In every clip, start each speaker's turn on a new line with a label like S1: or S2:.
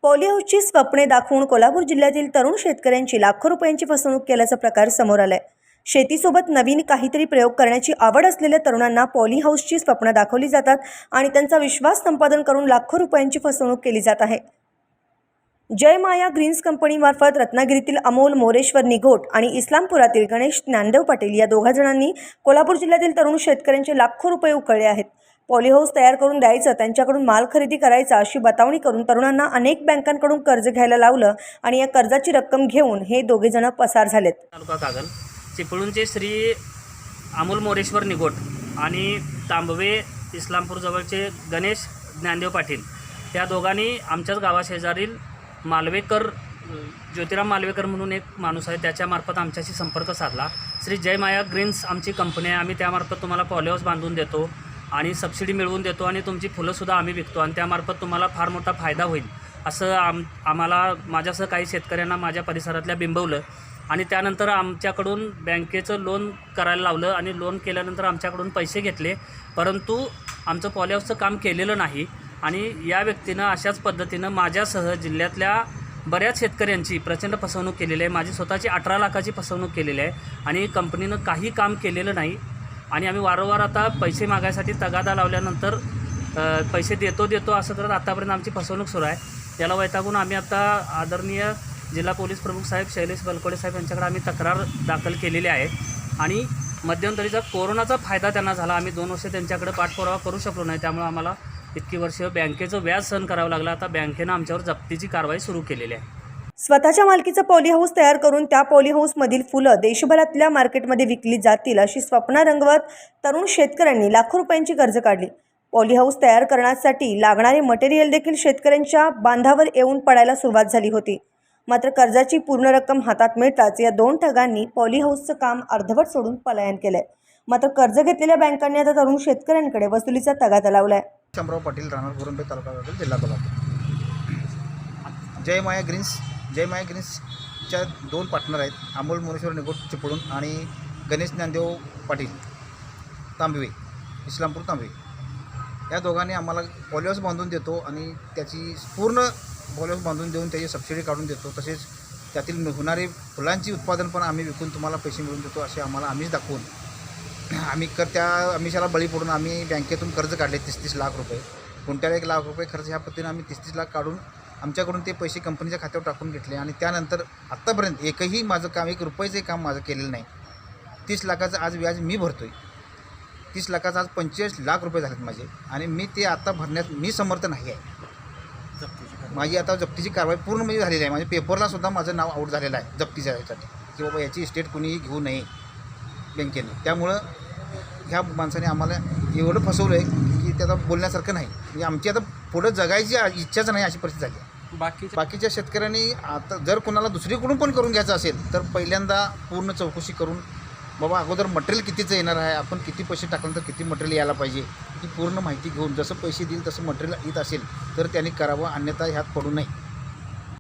S1: पॉलीहाऊसची स्वप्ने दाखवून कोल्हापूर जिल्ह्यातील तरुण शेतकऱ्यांची लाखो रुपयांची फसवणूक केल्याचा प्रकार समोर आलाय। शेतीसोबत नवीन काहीतरी प्रयोग करण्याची आवड असलेल्या तरुणांना पॉलीहाऊसची स्वप्न दाखवली जातात आणि त्यांचा विश्वास संपादन करून लाखो रुपयांची फसवणूक केली जात आहे। जय माया ग्रीन्स कंपनीमार्फत रत्नागिरीतील अमोल मोरेश्वर निघोट आणि इस्लामपुरातील गणेश ज्ञानदेव पाटील या दोघा जणांनी कोल्हापूर जिल्ह्यातील तरुण शेतकऱ्यांचे लाखो रुपये उकळले आहेत। पॉलीहाऊस तयार करून द्यायचं, त्यांच्याकडून माल खरेदी करायचा अशी बतावणी करून तरुणांना अनेक बँकांकडून कर्ज घ्यायला लावलं आणि या कर्जाची रक्कम घेऊन हे दोघे जण पसार झालेत।
S2: तालुका कागल चिपळूणचे श्री अमोल मोरेश्वर निघोट आणि तांबवे इस्लामपूर जवळचे गणेश ज्ञानदेव पाटील या दोघांनी आमच्याच गावाशेजारील मालवेकर ज्योतिराम मालवेकर म्हणून एक माणूस आहे, त्याच्यामार्फत आमच्याशी संपर्क साधला। श्री जय माया ग्रीन्स आमची कंपनी आहे, आम्ही त्यामार्फत तुम्हाला पॉलीहाऊस बांधून देतो आणि सबसिडी मिळवून देतो आणि तुमची फुलंसुद्धा आम्ही विकतो आणि त्यामार्फत तुम्हाला फार मोठा फायदा होईल असं आम्हाला माझ्यासह काही शेतकऱ्यांना माझ्या परिसरातल्या बिंबवलं आणि त्यानंतर आमच्याकडून बँकेचं लोन करायला लावलं आणि लोन केल्यानंतर आमच्याकडून पैसे घेतले, परंतु आमचं पॉलीहाऊसचं काम केलेलं नाही। आणि या व्यक्तीनं अशाच पद्धतीनं माझ्यासह जिल्ह्यातल्या बऱ्याच शेतकऱ्यांची प्रचंड फसवणूक केलेली आहे। माझी स्वतःची 18 लाखाची फसवणूक केलेली आहे आणि कंपनीनं काही काम केलेलं नाही आणि आम्ही वारंवार आता पैसे मागायसाठी तगादा लावल्यानंतर पैसे देतो असं करत आतापर्यंत आमची फसवणूक सुरू आहे। याला वैतागून आम्ही आता आदरणीय जिल्हा पोलीस प्रमुख साहेब शैलेश बलकोडे साहेब यांच्याकडे आम्ही तक्रार दाखल केलेली आहे आणि मध्यंतरीचा कोरोनाचा फायदा त्यांना झाला। आम्ही 2 वर्ष त्यांच्याकडे पाठपुरावा करू शकलो नाही, त्यामुळे आम्हाला इतकी वर्ष बँकेचं व्याज सहन करावं लागलं। आता बँकेनं आमच्यावर जप्तीची कारवाई सुरू केलेली आहे।
S1: स्वतःच्या मालकीचं पॉलीहाऊस तयार करून त्या पॉलीहाऊसमधील फुलं देशभरातल्या मार्केटमध्ये विकली जातील अशी स्वप्न रंगवत तरुण शेतकऱ्यांनी लाखो रुपयांची कर्ज काढली। पॉलीहाऊस तयार करण्यासाठी लागणारे मटेरियल देखील शेतकऱ्यांच्या बांधावर येऊन पडायला सुरुवात झाली होती। मात्र कर्जाची पूर्ण रक्कम हातात मिळताच या 2 ठगांनी पॉलीहाऊसचं काम अर्धवट सोडून पलायन केलंय। मात्र कर्ज घेतलेल्या बँकांनी आता तरुण शेतकऱ्यांकडे वसुलीचा तगादा लावलाय।
S3: शंभराव पाटील राहणार गुरुंबे तालुका कागल जिल्हा कोल्हापूर। जय माया ग्रीन्सच्या 2 पार्टनर आहेत, अमोल मोरेश्वर निघोट चिपळूण आणि गणेश ज्ञानदेव पाटील तांबवे इस्लामपूर तांबवे। या दोघांनी आम्हाला पॉलीहाऊस बांधून देतो आणि त्याची पूर्ण पॉलीहाऊस बांधून देऊन त्याची सबसिडी काढून देतो, तसेच त्यातील होणारे फुलांची उत्पादन पण आम्ही विकून तुम्हाला पैसे मिळवून देतो असे आम्हाला आम्हीच दाखवून त्या आमिषाला बळी पडून आम्ही बँकेतून कर्ज काढले 30-30 लाख रुपये, गुंट्याला 1 लाख रुपये खर्च। ह्या पद्धतीने आम्ही 30-30 लाख काढून आमच्याकडून ते पैसे कंपनीच्या खात्यावर टाकून घेतले आणि त्यानंतर आत्तापर्यंत एकही माझं काम 1 रुपयाचं काम माझं केलेलं नाही। 30 लाखाचं आज व्याज मी भरतो आहे, 30 लाखाचं आज 45 लाख रुपये झालेत माझे आणि मी ते आता भरण्यात मी समर्थ नाही आहे। माझी आता जप्तीची कारवाई पूर्ण म्हणजे झालेली आहे, माझ्या पेपरला सुद्धा माझं नाव आऊट झालेलं आहे जप्तीच्या यासाठी की बाबा याची इस्टेट कुणीही घेऊ नये बँकेने। त्यामुळं ह्या माणसाने आम्हाला एवढं फसवलं आहे की त्याचा बोलण्यासारखं नाही। म्हणजे आमची आता पुढं जगायची इच्छाच नाही अशी परिस्थिती झाली आहे। बाकीच्या शेतकऱ्यांनी आता जर कोणाला दुसरीकडून पण करून घ्यायचं असेल तर पहिल्यांदा पूर्ण चौकशी करून बाबा अगोदर मटेरियल कितीचं येणार आहे, आपण किती पैसे टाकल्यानंतर किती मटेरियल यायला पाहिजे ही पूर्ण माहिती घेऊन जसं पैसे देईल तसं मटेरियल येत असेल तर त्यांनी करावं, अन्यथा ह्यात पडू नये।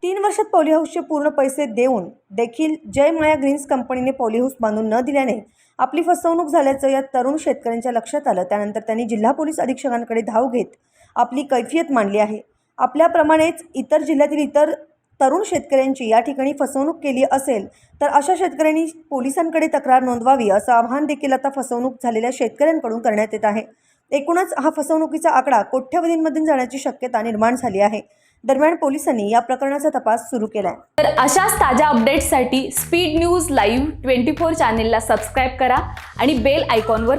S1: 3 वर्षात पॉलीहाऊसचे पूर्ण पैसे देऊन देखील जय माया ग्रीन्स कंपनीने पॉलीहाऊस बांधून न दिल्याने आपली फसवणूक झाल्याचं या तरुण शेतकऱ्यांच्या लक्षात आलं। त्यानंतर त्यांनी जिल्हा पोलीस अधीक्षकांकडे धाव घेत आपली कैफियत मांडली आहे। आपल्याप्रमाणेच इतर जिल्ह्यातील इतर तरुण शेतकऱ्यांची या ठिकाणी फसवणूक केली असेल तर अशा शेतकऱ्यांनी पोलिसांकडे तक्रार नोंदवावी असं आवाहन देखील आता फसवणूक झालेल्या शेतकऱ्यांकडून करण्यात येत आहे। एकूणच हा फसवणुकीचा आकडा कोट्यवधींमध्ये जाण्याची शक्यता निर्माण झाली आहे। दरम्यान पोलिसांनी या प्रकरणाचा तपास सुरू केला आहे।
S4: तर अशाच ताज्या अपडेट्ससाठी स्पीड न्यूज लाईव्ह 24 चॅनेलला सबस्क्राईब करा आणि बेल आयकॉनवर